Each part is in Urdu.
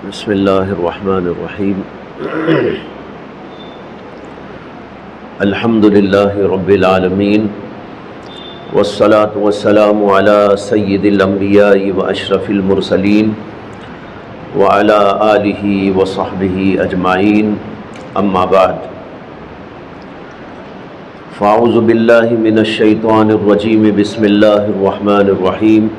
بسم اللہ الرحمن الرحیم الحمد للہ رب العالمین والصلاة والسلام علی سید الانبیاء واشرف المرسلین وعلی آلہ وصحبہ اجمعین اما بعد فاعوذ باللہ من الشیطان الرجیم بسم اللہ الرحمن الرحیم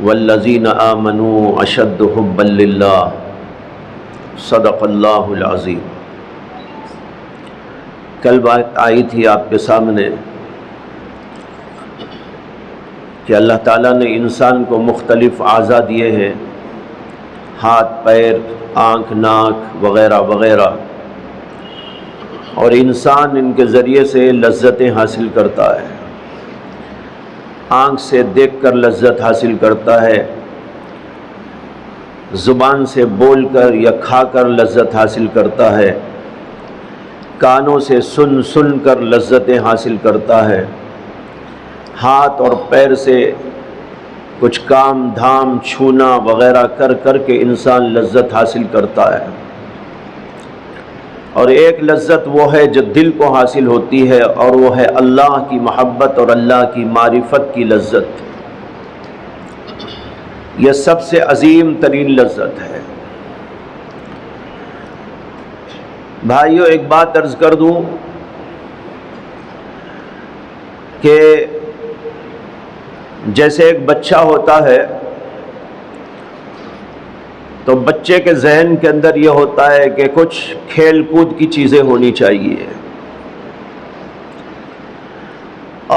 والذین آمنوا اشد حبا للہ صدق اللہ العظیم۔ کل بات آئی تھی آپ کے سامنے کہ اللہ تعالیٰ نے انسان کو مختلف اعضاء دیے ہیں، ہاتھ، پیر، آنکھ، ناک وغیرہ وغیرہ، اور انسان ان کے ذریعے سے لذتیں حاصل کرتا ہے۔ آنکھ سے دیکھ کر لذت حاصل کرتا ہے، زبان سے بول کر یا کھا کر لذت حاصل کرتا ہے، کانوں سے سن کر لذتیں حاصل کرتا ہے، ہاتھ اور پیر سے کچھ کام دھام چھونا وغیرہ کر کے انسان لذت حاصل کرتا ہے۔ اور ایک لذت وہ ہے جو دل کو حاصل ہوتی ہے، اور وہ ہے اللہ کی محبت اور اللہ کی معرفت کی لذت۔ یہ سب سے عظیم ترین لذت ہے۔ بھائیو، ایک بات عرض کر دوں کہ جیسے ایک بچہ ہوتا ہے تو بچے کے ذہن کے اندر یہ ہوتا ہے کہ کچھ کھیل کود کی چیزیں ہونی چاہیے،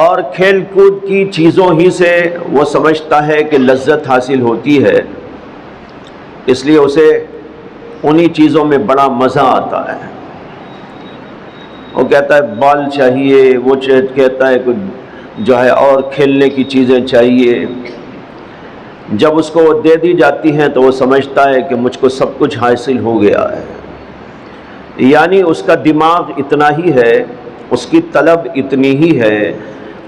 اور کھیل کود کی چیزوں ہی سے وہ سمجھتا ہے کہ لذت حاصل ہوتی ہے، اس لیے اسے انہی چیزوں میں بڑا مزہ آتا ہے۔ وہ کہتا ہے بال چاہیے، وہ کہتا ہے جو ہے اور کھیلنے کی چیزیں چاہیے۔ جب اس کو وہ دے دی جاتی ہیں تو وہ سمجھتا ہے کہ مجھ کو سب کچھ حاصل ہو گیا ہے، یعنی اس کا دماغ اتنا ہی ہے، اس کی طلب اتنی ہی ہے،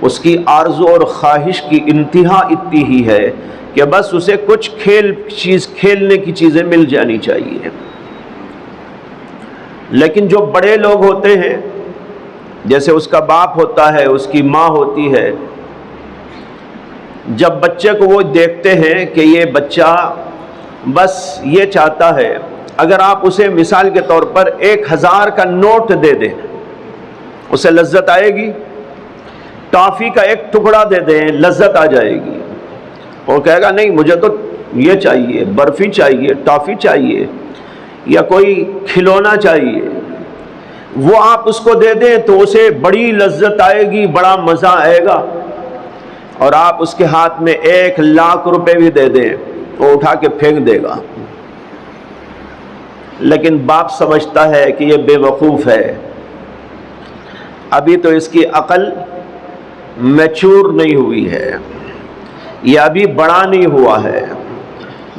اس کی آرزو اور خواہش کی انتہا اتنی ہی ہے کہ بس اسے کچھ کھیلنے کی چیزیں مل جانی چاہیے۔ لیکن جو بڑے لوگ ہوتے ہیں، جیسے اس کا باپ ہوتا ہے، اس کی ماں ہوتی ہے، جب بچے کو وہ دیکھتے ہیں کہ یہ بچہ بس یہ چاہتا ہے، اگر آپ اسے مثال کے طور پر 1000 کا نوٹ دے دیں اسے لذت آئے گی؟ ٹافی کا ایک ٹکڑا دے دیں لذت آ جائے گی؟ وہ کہے گا نہیں، مجھے تو یہ چاہیے، برفی چاہیے، ٹافی چاہیے، یا کوئی کھلونا چاہیے۔ وہ آپ اس کو دے دیں تو اسے بڑی لذت آئے گی، بڑا مزہ آئے گا، اور آپ اس کے ہاتھ میں 1,00,000 روپے بھی دے دیں وہ اٹھا کے پھینک دے گا۔ لیکن باپ سمجھتا ہے کہ یہ بے وقوف ہے، ابھی تو اس کی عقل میچور نہیں ہوئی ہے، یہ ابھی بڑا نہیں ہوا ہے،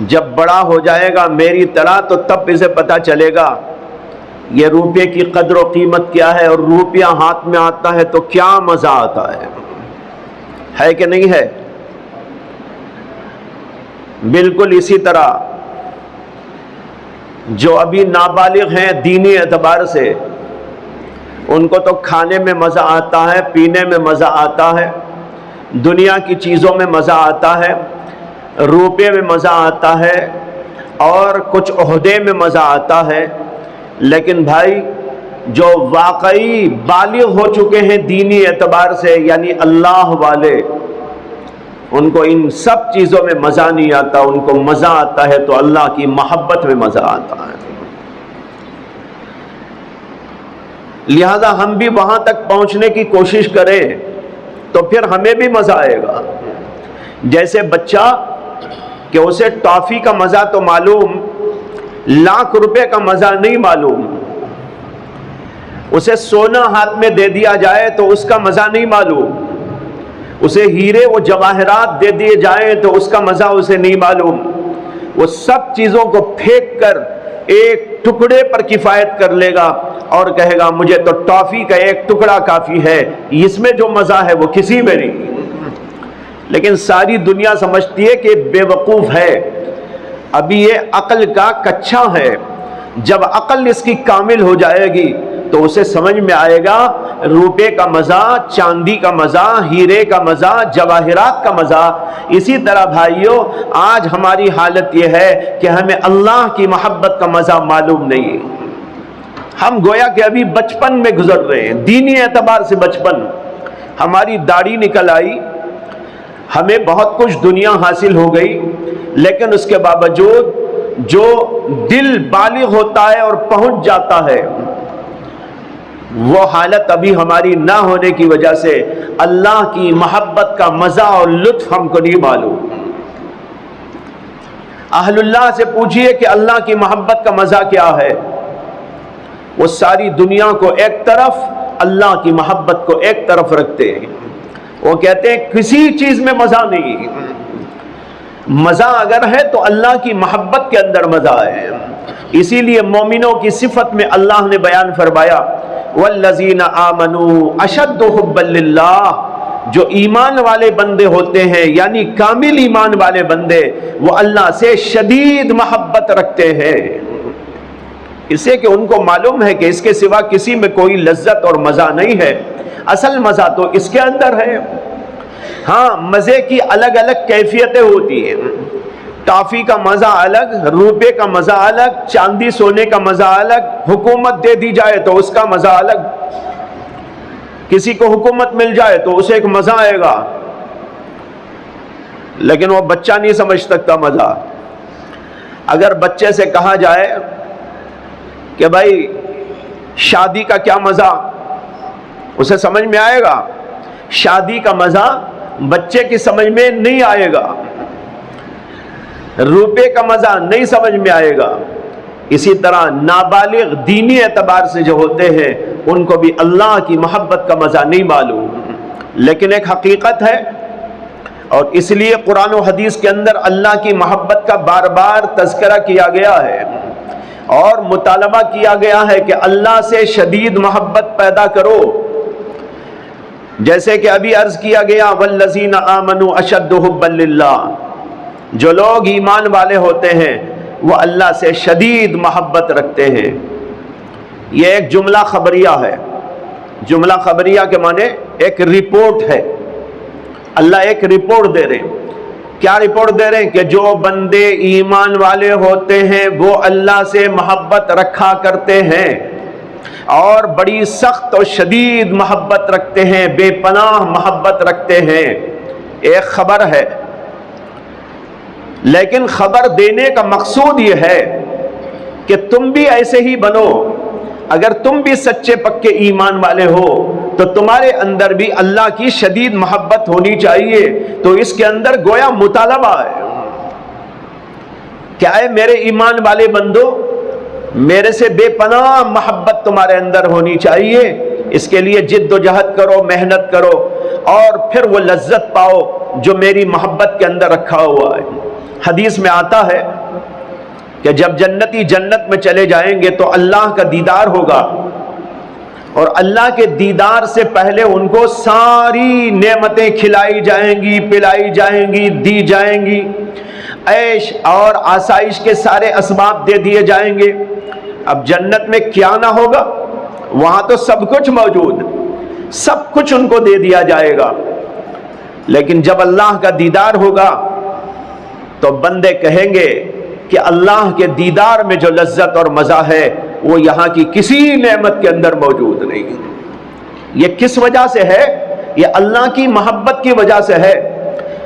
جب بڑا ہو جائے گا میری طرح تو تب اسے پتہ چلے گا یہ روپے کی قدر و قیمت کیا ہے، اور روپیہ ہاتھ میں آتا ہے تو کیا مزہ آتا ہے کہ نہیں ہے؟ بالکل اسی طرح جو ابھی نابالغ ہیں دینی اعتبار سے، ان کو تو کھانے میں مزہ آتا ہے، پینے میں مزہ آتا ہے، دنیا کی چیزوں میں مزہ آتا ہے، روپے میں مزہ آتا ہے، اور کچھ عہدے میں مزہ آتا ہے۔ لیکن بھائی، جو واقعی بالغ ہو چکے ہیں دینی اعتبار سے، یعنی اللہ والے، ان کو ان سب چیزوں میں مزہ نہیں آتا، ان کو مزہ آتا ہے تو اللہ کی محبت میں مزہ آتا ہے۔ لہذا ہم بھی وہاں تک پہنچنے کی کوشش کریں تو پھر ہمیں بھی مزہ آئے گا۔ جیسے بچہ کہ اسے ٹافی کا مزہ تو معلوم، 1,00,000 روپے کا مزہ نہیں معلوم، اسے سونا ہاتھ میں دے دیا جائے تو اس کا مزہ نہیں معلوم، اسے ہیرے و جواہرات دے دیے جائیں تو اس کا مزہ اسے نہیں معلوم۔ وہ سب چیزوں کو پھینک کر ایک ٹکڑے پر کفایت کر لے گا اور کہے گا مجھے تو ٹافی کا ایک ٹکڑا کافی ہے، اس میں جو مزہ ہے وہ کسی میں نہیں۔ لیکن ساری دنیا سمجھتی ہے کہ بے وقوف ہے، ابھی یہ عقل کا کچا ہے. جب عقل اس کی کامل ہو جائے گی تو اسے سمجھ میں آئے گا روپے کا مزہ، چاندی کا مزہ، ہیرے کا مزہ، جواہرات کا مزہ. اسی طرح بھائیوں آج ہماری حالت یہ ہے کہ ہمیں اللہ کی محبت کا مزہ معلوم نہیں. ہم گویا کہ ابھی بچپن میں گزر رہے ہیں، دینی اعتبار سے بچپن. ہماری داڑھی نکل آئی، ہمیں بہت کچھ دنیا حاصل ہو گئی، لیکن اس کے باوجود جو دل بالغ ہوتا ہے اور پہنچ جاتا ہے وہ حالت ابھی ہماری نہ ہونے کی وجہ سے اللہ کی محبت کا مزہ اور لطف ہم کو نہیں معلوم. اہل اللہ سے پوچھئے کہ اللہ کی محبت کا مزہ کیا ہے، وہ ساری دنیا کو ایک طرف، اللہ کی محبت کو ایک طرف رکھتے ہیں. وہ کہتے ہیں کسی چیز میں مزہ نہیں. مزہ اگر ہے تو اللہ کی محبت کے اندر مزہ ہے. اسی لیے مومنوں کی صفت میں اللہ نے بیان فرمایا والذین آمنوا اشد حبا للہ. جو ایمان والے بندے ہوتے ہیں یعنی کامل ایمان والے بندے وہ اللہ سے شدید محبت رکھتے ہیں، اسے کہ ان کو معلوم ہے کہ اس کے سوا کسی میں کوئی لذت اور مزہ نہیں ہے. اصل مزہ تو اس کے اندر ہے. ہاں مزے کی الگ الگ کیفیتیں ہوتی ہیں. ٹافی کا مزہ الگ، روپے کا مزہ الگ، چاندی سونے کا مزہ الگ، حکومت دے دی جائے تو اس کا مزہ الگ. کسی کو حکومت مل جائے تو اسے ایک مزہ آئے گا، لیکن وہ بچہ نہیں سمجھ سکتا مزہ. اگر بچے سے کہا جائے کہ بھائی شادی کا کیا مزہ، اسے سمجھ میں آئے گا؟ شادی کا مزہ بچے کی سمجھ میں نہیں آئے گا. روپے کا مزہ نہیں سمجھ میں آئے گا. اسی طرح نابالغ دینی اعتبار سے جو ہوتے ہیں ان کو بھی اللہ کی محبت کا مزہ نہیں معلوم. لیکن ایک حقیقت ہے، اور اس لیے قرآن و حدیث کے اندر اللہ کی محبت کا بار بار تذکرہ کیا گیا ہے اور مطالبہ کیا گیا ہے کہ اللہ سے شدید محبت پیدا کرو. جیسے کہ ابھی عرض کیا گیا والذین آمنوا اشد حبا للہ. جو لوگ ایمان والے ہوتے ہیں وہ اللہ سے شدید محبت رکھتے ہیں. یہ ایک جملہ خبریہ ہے. جملہ خبریہ کے معنی ایک رپورٹ ہے. اللہ ایک رپورٹ دے رہے ہیں. کیا رپورٹ دے رہے ہیں؟ کہ جو بندے ایمان والے ہوتے ہیں وہ اللہ سے محبت رکھا کرتے ہیں اور بڑی سخت اور شدید محبت رکھتے ہیں، بے پناہ محبت رکھتے ہیں. ایک خبر ہے، لیکن خبر دینے کا مقصود یہ ہے کہ تم بھی ایسے ہی بنو. اگر تم بھی سچے پکے ایمان والے ہو تو تمہارے اندر بھی اللہ کی شدید محبت ہونی چاہیے. تو اس کے اندر گویا مطالبہ ہے. کیا ہے؟ میرے ایمان والے بندو، میرے سے بے پناہ محبت تمہارے اندر ہونی چاہیے. اس کے لیے جد و جہد کرو، محنت کرو اور پھر وہ لذت پاؤ جو میری محبت کے اندر رکھا ہوا ہے. حدیث میں آتا ہے کہ جب جنتی جنت میں چلے جائیں گے تو اللہ کا دیدار ہوگا، اور اللہ کے دیدار سے پہلے ان کو ساری نعمتیں کھلائی جائیں گی، پلائی جائیں گی، دی جائیں گی. عیش اور آسائش کے سارے اسباب دے دیے جائیں گے. اب جنت میں کیا نہ ہوگا؟ وہاں تو سب کچھ موجود، سب کچھ ان کو دے دیا جائے گا. لیکن جب اللہ کا دیدار ہوگا تو بندے کہیں گے کہ اللہ کے دیدار میں جو لذت اور مزہ ہے وہ یہاں کی کسی نعمت کے اندر موجود نہیں. یہ کس وجہ سے ہے؟ یہ اللہ کی محبت کی وجہ سے ہے.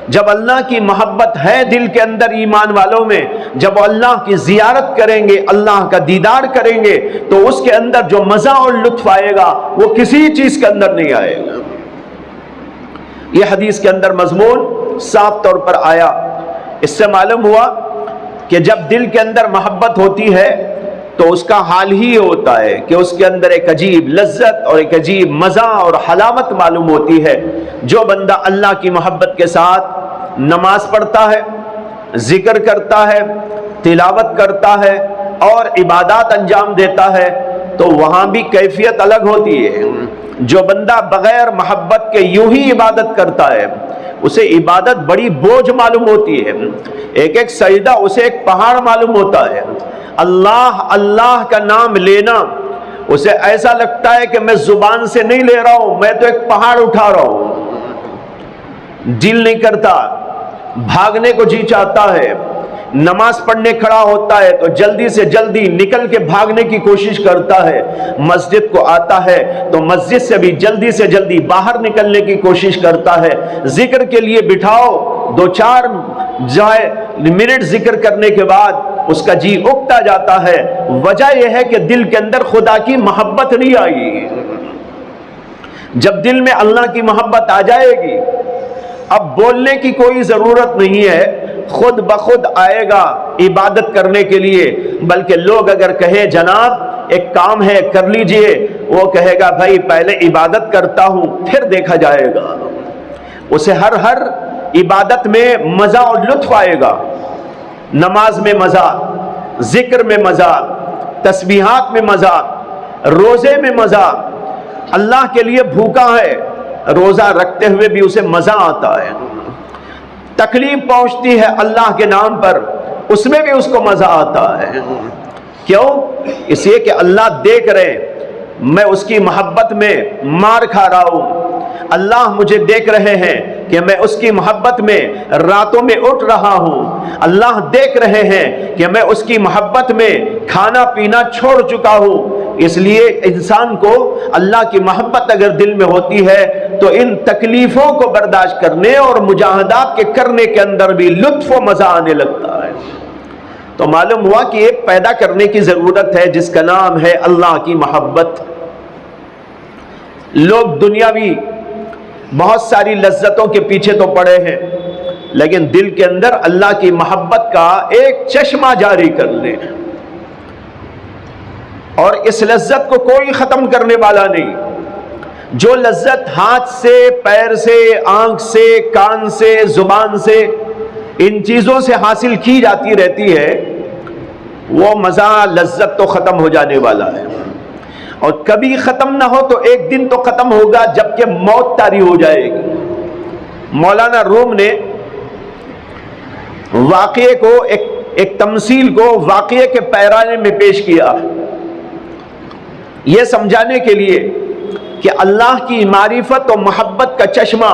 جب اللہ کی محبت ہے دل کے اندر ایمان والوں میں، جب وہ اللہ کی زیارت کریں گے، اللہ کا دیدار کریں گے، تو اس کے اندر جو مزہ اور لطف آئے گا وہ کسی چیز کے اندر نہیں آئے گا. یہ حدیث کے اندر مضمون صاف طور پر آیا. اس سے معلوم ہوا کہ جب دل کے اندر محبت ہوتی ہے تو اس کا حال ہی ہوتا ہے کہ اس کے اندر ایک عجیب لذت اور ایک عجیب مزہ اور حلاوت معلوم ہوتی ہے. جو بندہ اللہ کی محبت کے ساتھ نماز پڑھتا ہے، ذکر کرتا ہے، تلاوت کرتا ہے اور عبادات انجام دیتا ہے تو وہاں بھی کیفیت الگ ہوتی ہے. جو بندہ بغیر محبت کے یوں ہی عبادت کرتا ہے، اسے عبادت بڑی بوجھ معلوم ہوتی ہے، ایک ایک سجدہ اسے ایک پہاڑ معلوم ہوتا ہے۔ اللہ اللہ کا نام لینا اسے ایسا لگتا ہے کہ میں زبان سے نہیں لے رہا ہوں، میں تو ایک پہاڑ اٹھا رہا ہوں۔ دل نہیں کرتا، بھاگنے کو جی چاہتا ہے، نماز پڑھنے کھڑا ہوتا ہے تو جلدی سے جلدی نکل کے بھاگنے کی کوشش کرتا ہے، مسجد کو آتا ہے تو مسجد سے بھی جلدی سے جلدی باہر نکلنے کی کوشش کرتا ہے، ذکر کے لیے بٹھاؤ 2-4 منٹ ذکر کرنے کے بعد اس کا جی اکتا جاتا ہے۔ وجہ یہ ہے کہ دل کے اندر خدا کی محبت نہیں آئی۔ جب دل میں اللہ کی محبت آ جائے گی، اب بولنے کی کوئی ضرورت نہیں ہے، خود بخود آئے گا عبادت کرنے کے لیے۔ بلکہ لوگ اگر کہے جناب ایک کام ہے کر لیجئے، وہ کہے گا بھائی پہلے عبادت کرتا ہوں پھر دیکھا جائے گا۔ اسے ہر عبادت میں مزہ اور لطف آئے گا، نماز میں مزہ، ذکر میں مزہ، تسبیحات میں مزہ، روزے میں مزہ۔ اللہ کے لیے بھوکا ہے، روزہ رکھتے ہوئے بھی اسے مزہ آتا ہے۔ تکلیف پہنچتی ہے اللہ کے نام پر، اس میں بھی اس کو مزہ آتا ہے۔ کیوں؟ اس لیے کہ اللہ دیکھ رہے میں اس کی محبت میں مار کھا رہا ہوں، اللہ مجھے دیکھ رہے ہیں کہ میں اس کی محبت میں راتوں میں اٹھ رہا ہوں، اللہ دیکھ رہے ہیں کہ میں اس کی محبت میں کھانا پینا چھوڑ چکا ہوں۔ اس لیے انسان کو اللہ کی محبت اگر دل میں ہوتی ہے تو ان تکلیفوں کو برداشت کرنے اور مجاہدات کے کرنے کے اندر بھی لطف و مزہ آنے لگتا ہے۔ تو معلوم ہوا کہ ایک پیدا کرنے کی ضرورت ہے جس کا نام ہے اللہ کی محبت۔ لوگ دنیاوی بہت ساری لذتوں کے پیچھے تو پڑے ہیں، لیکن دل کے اندر اللہ کی محبت کا ایک چشمہ جاری کر لیں، اور اس لذت کو کوئی ختم کرنے والا نہیں۔ جو لذت ہاتھ سے، پیر سے، آنکھ سے، کان سے، زبان سے، ان چیزوں سے حاصل کی جاتی رہتی ہے، وہ مزہ لذت تو ختم ہو جانے والا ہے، اور کبھی ختم نہ ہو تو ایک دن تو ختم ہوگا جبکہ موت طاری ہو جائے گی۔ مولانا روم نے واقعے کو ایک تمثیل کو واقعے کے پیرانے میں پیش کیا، یہ سمجھانے کے لیے کہ اللہ کی معرفت و محبت کا چشمہ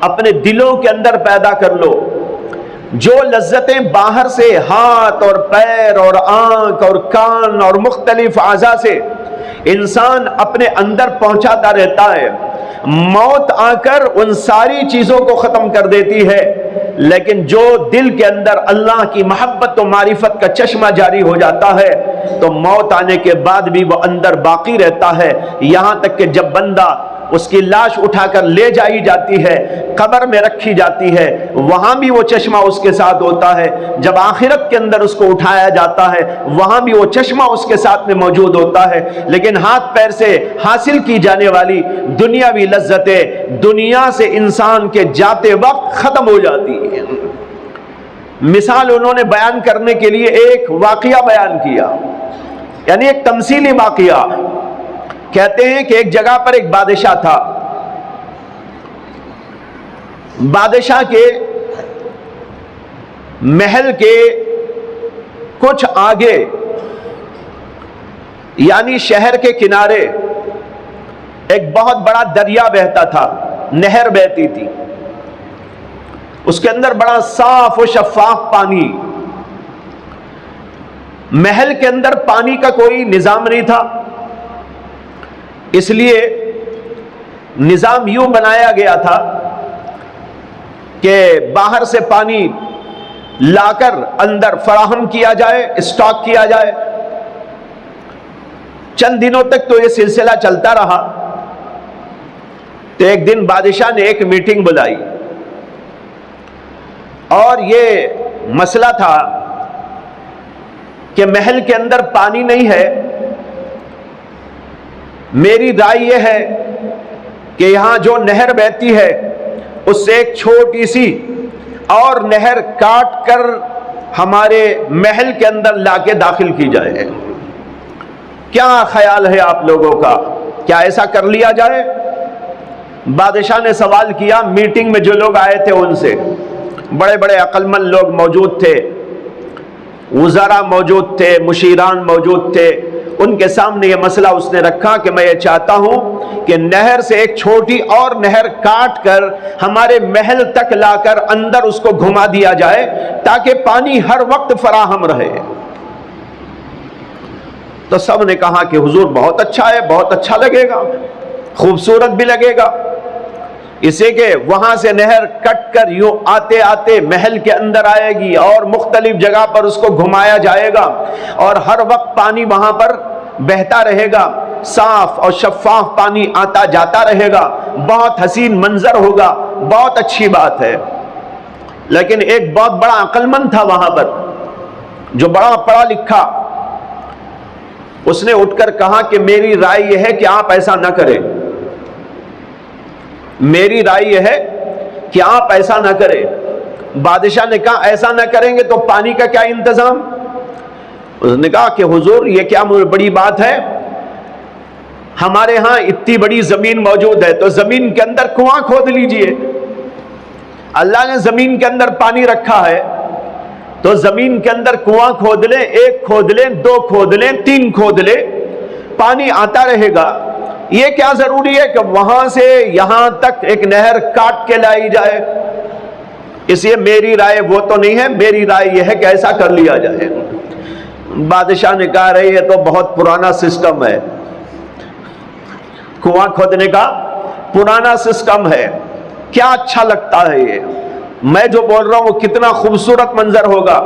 اپنے دلوں کے اندر پیدا کر لو۔ جو لذتیں باہر سے ہاتھ اور پیر اور آنکھ اور کان اور مختلف اعضاء سے انسان اپنے اندر پہنچاتا رہتا ہے، موت آ کر ان ساری چیزوں کو ختم کر دیتی ہے، لیکن جو دل کے اندر اللہ کی محبت و معرفت کا چشمہ جاری ہو جاتا ہے تو موت آنے کے بعد بھی وہ اندر باقی رہتا ہے، یہاں تک کہ جب بندہ اس کی لاش اٹھا کر لے جائی جاتی ہے، قبر میں رکھی جاتی ہے، وہاں بھی وہ چشمہ اس کے ساتھ ہوتا ہے۔ جب آخرت کے اندر اس کو اٹھایا جاتا ہے وہاں بھی وہ چشمہ اس کے ساتھ میں موجود ہوتا ہے، لیکن ہاتھ پیر سے حاصل کی جانے والی دنیاوی لذتیں دنیا سے انسان کے جاتے وقت ختم ہو جاتی ہیں۔ مثال انہوں نے بیان کرنے کے لیے ایک واقعہ بیان کیا، یعنی ایک تمثیلی واقعہ۔ کہتے ہیں کہ ایک جگہ پر ایک بادشاہ تھا، بادشاہ کے محل کے کچھ آگے یعنی شہر کے کنارے ایک بہت بڑا دریا بہتا تھا، نہر بہتی تھی، اس کے اندر بڑا صاف و شفاف پانی۔ محل کے اندر پانی کا کوئی نظام نہیں تھا، اس لیے نظام یوں بنایا گیا تھا کہ باہر سے پانی لا کر اندر فراہم کیا جائے، اسٹاک کیا جائے۔ چند دنوں تک تو یہ سلسلہ چلتا رہا، تو ایک دن بادشاہ نے ایک میٹنگ بلائی اور یہ مسئلہ تھا کہ محل کے اندر پانی نہیں ہے، میری رائے یہ ہے کہ یہاں جو نہر بہتی ہے اس سے ایک چھوٹی سی اور نہر کاٹ کر ہمارے محل کے اندر لا کے داخل کی جائے۔ کیا خیال ہے آپ لوگوں کا؟ کیا ایسا کر لیا جائے؟ بادشاہ نے سوال کیا، میٹنگ میں جو لوگ آئے تھے ان سے، بڑے بڑے عقل مند لوگ موجود تھے، وزراء موجود تھے، مشیران موجود تھے، ان کے سامنے یہ مسئلہ اس نے رکھا کہ میں یہ چاہتا ہوں کہ نہر سے ایک چھوٹی اور نہر کاٹ کر ہمارے محل تک لا کر اندر اس کو گھما دیا جائے تاکہ پانی ہر وقت فراہم رہے۔ تو سب نے کہا کہ حضور بہت اچھا ہے، بہت اچھا لگے گا، خوبصورت بھی لگے گا، اسے کہ وہاں سے نہر کٹ کر یوں آتے آتے محل کے اندر آئے گی اور مختلف جگہ پر اس کو گھمایا جائے گا اور ہر وقت پانی وہاں پر بہتا رہے گا، صاف اور شفاف پانی آتا جاتا رہے گا، بہت حسین منظر ہوگا، بہت اچھی بات ہے۔ لیکن ایک بہت بڑا عقل مند تھا وہاں پر، جو بڑا پڑھا لکھا، اس نے اٹھ کر کہا کہ میری رائے یہ ہے کہ آپ ایسا نہ کریں، میری رائے یہ ہے کہ آپ ایسا نہ کریں۔ بادشاہ نے کہا ایسا نہ کریں گے تو پانی کا کیا انتظام؟ اس نے کہا کہ حضور یہ کیا بڑی بات ہے، ہمارے ہاں اتنی بڑی زمین موجود ہے تو زمین کے اندر کنواں کھود لیجئے، اللہ نے زمین کے اندر پانی رکھا ہے تو زمین کے اندر کنواں کھود لیں، ایک کھود لیں، دو کھود لیں، تین کھود لیں، پانی آتا رہے گا۔ یہ کیا ضروری ہے کہ وہاں سے یہاں تک ایک نہر کاٹ کے لائی جائے؟ اس لیے میری رائے وہ تو نہیں ہے، میری رائے یہ ہے کہ ایسا کر لیا جائے۔ بادشاہ نے کہا رہے یہ تو بہت پرانا سسٹم ہے، کنواں کھودنے کا پرانا سسٹم ہے، کیا اچھا لگتا ہے یہ، میں جو بول رہا ہوں وہ کتنا خوبصورت منظر ہوگا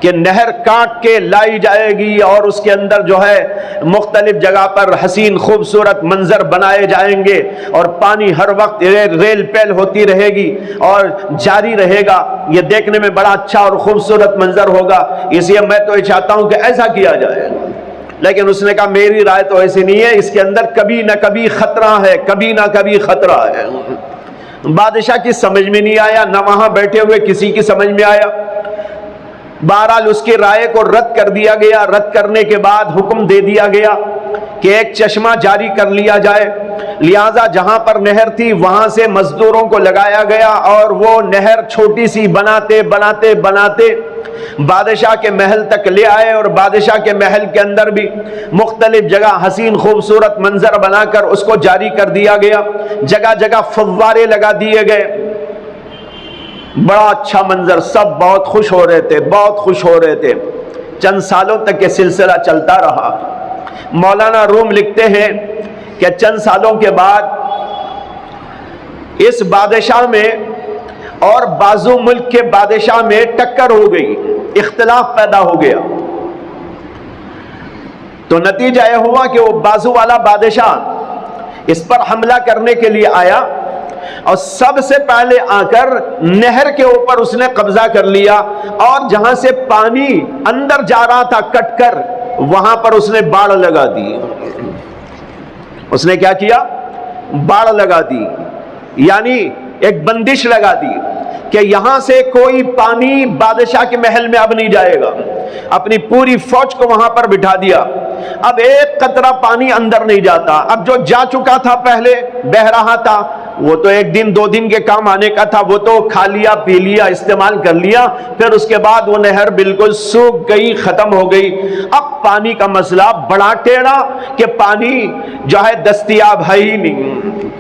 کہ نہر کاٹ کے لائی جائے گی اور اس کے اندر جو ہے مختلف جگہ پر حسین خوبصورت منظر بنائے جائیں گے اور پانی ہر وقت ریل پیل ہوتی رہے گی اور جاری رہے گا، یہ دیکھنے میں بڑا اچھا اور خوبصورت منظر ہوگا، اس لیے میں تو یہ چاہتا ہوں کہ ایسا کیا جائے۔ لیکن اس نے کہا میری رائے تو ایسی نہیں ہے، اس کے اندر کبھی نہ کبھی خطرہ ہے، کبھی نہ کبھی خطرہ ہے۔ بادشاہ کی سمجھ میں نہیں آیا، نہ وہاں بیٹھے ہوئے کسی کی سمجھ میں آیا، بہرحال اس کی رائے کو رد کر دیا گیا۔ رد کرنے کے بعد حکم دے دیا گیا کہ ایک چشمہ جاری کر لیا جائے، لہذا جہاں پر نہر تھی وہاں سے مزدوروں کو لگایا گیا اور وہ نہر چھوٹی سی بناتے بناتے بناتے بادشاہ کے محل تک لے آئے اور بادشاہ کے محل کے اندر بھی مختلف جگہ حسین خوبصورت منظر بنا کر اس کو جاری کر دیا گیا، جگہ جگہ فوارے لگا دیے گئے، بڑا اچھا منظر، سب بہت خوش ہو رہے تھے، بہت خوش ہو رہے تھے۔ چند سالوں تک یہ سلسلہ چلتا رہا۔ مولانا روم لکھتے ہیں کہ چند سالوں کے بعد اس بادشاہ میں اور بازو ملک کے بادشاہ میں ٹکر ہو گئی، اختلاف پیدا ہو گیا، تو نتیجہ یہ ہوا کہ وہ بازو والا بادشاہ اس پر حملہ کرنے کے لیے آیا اور سب سے پہلے آ کر نہر کے اوپر اس نے قبضہ کر لیا اور جہاں سے پانی اندر جا رہا تھا کٹ کر وہاں پر اس نے باڑ لگا دی۔ اس نے کیا کیا؟ باڑ لگا دی، یعنی ایک بندش لگا دی کہ یہاں سے کوئی پانی بادشاہ کے محل میں اب نہیں جائے گا۔ اپنی پوری فوج کو وہاں پر بٹھا دیا، اب ایک قطرہ پانی اندر نہیں جاتا۔ اب جو جا چکا تھا پہلے بہ رہا تھا وہ تو ایک دن دو دن کے کام آنے کا تھا، وہ تو کھا لیا پی لیا استعمال کر لیا، پھر اس کے بعد وہ نہر بالکل سوکھ گئی، ختم ہو گئی۔ اب پانی کا مسئلہ بڑا ٹیڑھا کہ پانی جو ہے دستیاب ہے ہی نہیں۔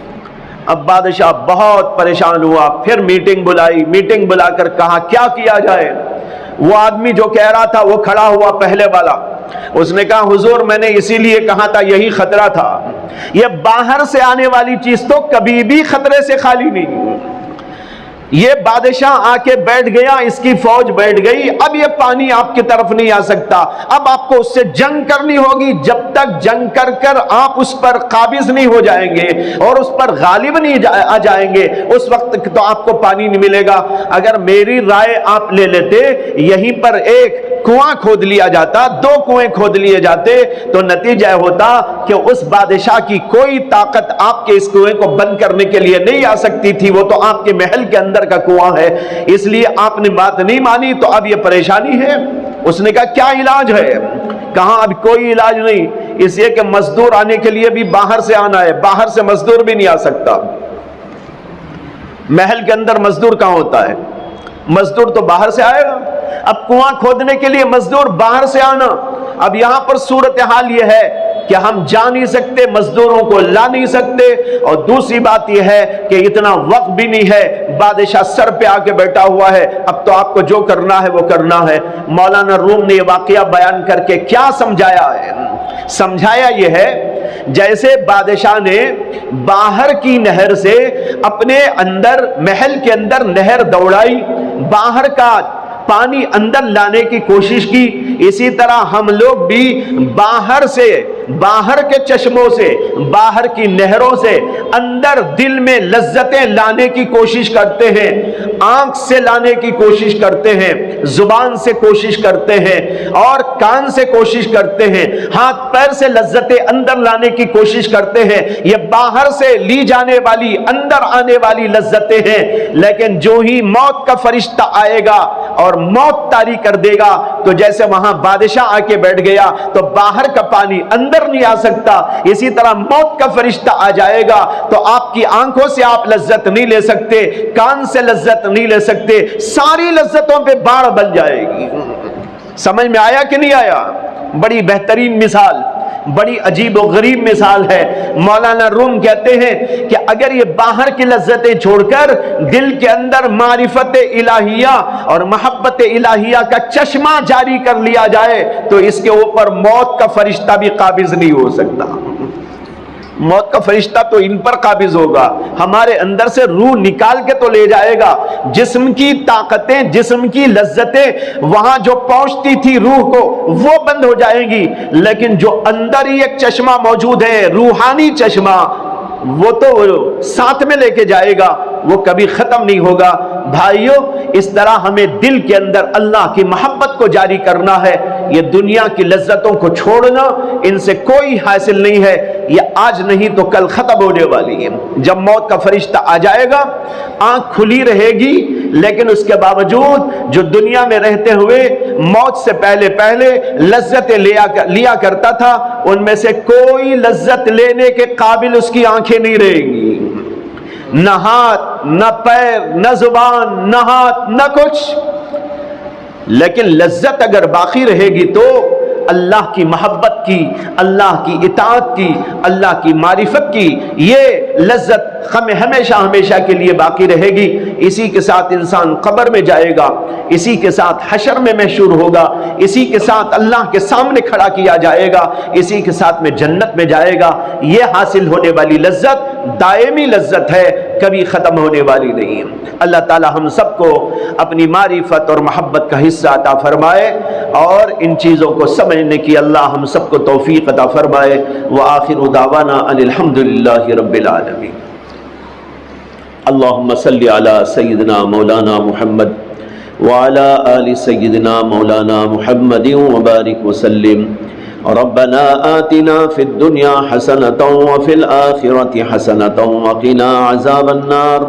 اب بادشاہ بہت پریشان ہوا، پھر میٹنگ بلائی، میٹنگ بلا کر کہا کیا کیا جائے۔ وہ آدمی جو کہہ رہا تھا وہ کھڑا ہوا پہلے والا، اس نے کہا حضور میں نے اسی لیے کہا تھا، یہی خطرہ تھا، یہ باہر سے آنے والی چیز تو کبھی بھی خطرے سے خالی نہیں۔ یہ بادشاہ آ کے بیٹھ گیا، اس کی فوج بیٹھ گئی، اب یہ پانی آپ کی طرف نہیں آ سکتا، اب آپ کو اس سے جنگ کرنی ہوگی، جب تک جنگ کر کر آپ اس پر قابض نہیں ہو جائیں گے اور اس پر غالب نہیں آ جائیں گے اس وقت تو آپ کو پانی نہیں ملے گا۔ اگر میری رائے آپ لے لیتے، یہیں پر ایک کنواں کھود لیا جاتا، دو کنویں کھود لیے جاتے، تو نتیجہ ہوتا کہ اس بادشاہ کی کوئی طاقت آپ کے اس کنویں کو بند کرنے کے لیے نہیں آ سکتی تھی، وہ تو آپ کے محل کے اندر کا کنواں ہے، اس لیے آپ نے بات نہیں مانی تو اب یہ پریشانی ہے۔ اس نے کہا کیا علاج ہے؟ کہا اب کوئی علاج نہیں، اس لیے کہ مزدور آنے کے لیے بھی باہر سے آنا ہے، باہر سے مزدور بھی نہیں آ سکتا۔ محل کے اندر مزدور کہاں ہوتا ہے؟ مزدور تو باہر سے آئے گا. اب کنواں کھودنے کے لیے مزدور باہر سے آنا. اب یہاں پر صورتحال یہ ہے کہ ہم جا نہیں سکتے، مزدوروں کو لا نہیں سکتے، اور دوسری بات یہ ہے کہ اتنا وقت بھی نہیں ہے. بادشاہ سر پہ آ کے بیٹھا ہوا ہے، اب تو آپ کو جو کرنا ہے وہ کرنا ہے. مولانا روم نے یہ واقعہ بیان کر کے کیا سمجھایا ہے؟ سمجھایا یہ ہے جیسے بادشاہ نے باہر کی نہر سے اپنے اندر محل کے اندر نہر دوڑائی، باہر کا پانی اندر لانے کی کوشش کی، اسی طرح ہم لوگ بھی باہر سے، باہر کے چشموں سے، باہر کی نہروں سے اندر دل میں لذتیں لانے کی کوشش کرتے ہیں. آنکھ سے لانے کی کوشش کرتے ہیں، زبان سے کوشش کرتے ہیں، اور کان سے کوشش کرتے ہیں، ہاتھ پیر سے لذتیں اندر لانے کی کوشش کرتے ہیں. یہ باہر سے لی جانے والی، اندر آنے والی لذتیں ہیں. لیکن جو ہی موت کا فرشتہ آئے گا اور موت طاری کر دے گا، تو جیسے وہاں بادشاہ آ کے بیٹھ گیا تو باہر کا پانی اندر نہیں آ سکتا، اسی طرح موت کا فرشتہ آ جائے گا تو آپ کی آنکھوں سے آپ لذت نہیں لے سکتے، کان سے لذت نہیں لے سکتے، ساری لذتوں پہ باڑ بن جائے گی. سمجھ میں آیا کہ نہیں آیا؟ بڑی بہترین مثال، بڑی عجیب و غریب مثال ہے. مولانا روم کہتے ہیں کہ اگر یہ باہر کی لذتیں چھوڑ کر دل کے اندر معرفت الہیہ اور محبت الہیہ کا چشمہ جاری کر لیا جائے تو اس کے اوپر موت کا فرشتہ بھی قابض نہیں ہو سکتا. موت کا فرشتہ تو ان پر قابض ہوگا، ہمارے اندر سے روح نکال کے تو لے جائے گا. جسم کی طاقتیں، جسم کی لذتیں وہاں جو پہنچتی تھی روح کو، وہ بند ہو جائیں گی، لیکن جو اندر ہی ایک چشمہ موجود ہے، روحانی چشمہ، وہ تو ساتھ میں لے کے جائے گا، وہ کبھی ختم نہیں ہوگا. بھائیو، اس طرح ہمیں دل کے اندر اللہ کی محبت کو جاری کرنا ہے. یہ دنیا کی لذتوں کو چھوڑنا ان سے کوئی حاصل نہیں ہے، یہ آج نہیں تو کل ختم ہونے والی ہے. جب موت کا فرشتہ آ جائے گا، آنکھ کھلی رہے گی، لیکن اس کے باوجود جو دنیا میں رہتے ہوئے موت سے پہلے پہلے لذتیں لیا کرتا تھا، ان میں سے کوئی لذت لینے کے قابل اس کی آنکھیں نہیں رہیں گی. نہ ہاتھ، نہ پیر، نہ زبان، نہ ہاتھ، نہ کچھ. لیکن لذت اگر باقی رہے گی تو اللہ کی محبت کی، اللہ کی اطاعت کی، اللہ کی معرفت کی یہ لذت ہمیشہ ہمیشہ کے لیے باقی رہے گی. اسی کے ساتھ انسان قبر میں جائے گا، اسی کے ساتھ حشر میں محشور ہوگا، اسی کے ساتھ اللہ کے سامنے کھڑا کیا جائے گا، اسی کے ساتھ میں جنت میں جائے گا. یہ حاصل ہونے والی لذت دائمی لذت ہے، کبھی ختم ہونے والی نہیں. اللہ تعالی ہم سب کو اپنی معرفت اور محبت کا حصہ عطا فرمائے، اور ان چیزوں کو سمجھنے کی اللہ ہم سب کو توفیق عطا فرمائے. وآخر دعوانا ان الحمدللہ رب العالمین. اللہم صلی علی سیدنا مولانا محمد وعلی آل سیدنا مولانا محمد وبارک وسلم. ربنا آتنا فی الدنیا حسنة وفی الآخرة حسنة وقنا عذاب النار.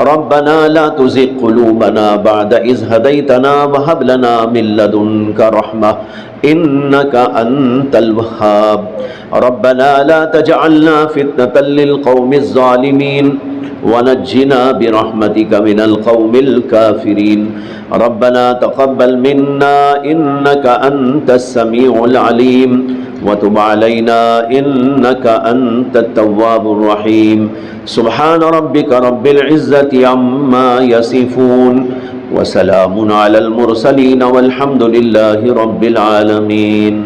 ربنا لا تزغ قلوبنا بعد إذ هديتنا وهب لنا من لدنك رحمة إنك أنت الوهاب. ربنا لا تجعلنا فتنة للقوم الظالمين ونجنا برحمتك من القوم الكافرين. ربنا تقبل منا إنك أنت السميع العليم وتب علينا إنك أنت التواب الرحيم. سبحان ربك رب العزة عما يصفون وسلام على المرسلين والحمد لله رب العالمين.